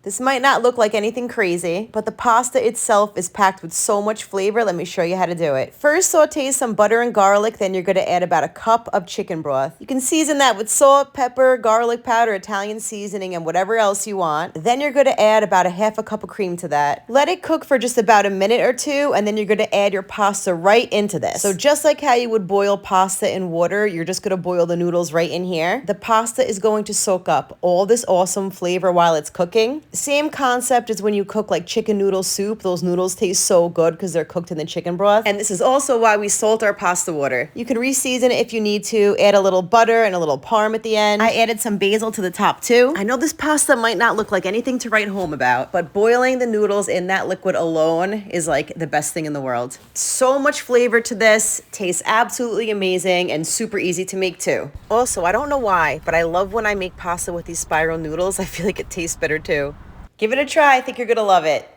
This might not look like anything crazy, but the pasta itself is packed with so much flavor. Let me show you how to do it. First, saute some butter and garlic, then you're going to add about a cup of chicken broth. You can season that with salt, pepper, garlic powder, Italian seasoning, and whatever else you want. Then you're going to add about a half a cup of cream to that. Let it cook for just about a minute or two, and then you're going to add your pasta right into this. So just like how you would boil pasta in water, you're just going to boil the noodles right in here. The pasta is going to soak up all this awesome flavor while it's cooking. Same concept as when you cook like chicken noodle soup. Those noodles taste so good because they're cooked in the chicken broth. And this is also why we salt our pasta water. You can re-season it if you need to. Add a little butter and a little parm at the end. I added some basil to the top too. I know this pasta might not look like anything to write home about, but boiling the noodles in that liquid alone is like the best thing in the world. So much flavor to this. Tastes absolutely amazing and super easy to make too. Also, I don't know why, but I love when I make pasta with these spiral noodles. I feel like it tastes better too. Give it a try. I think you're going to love it.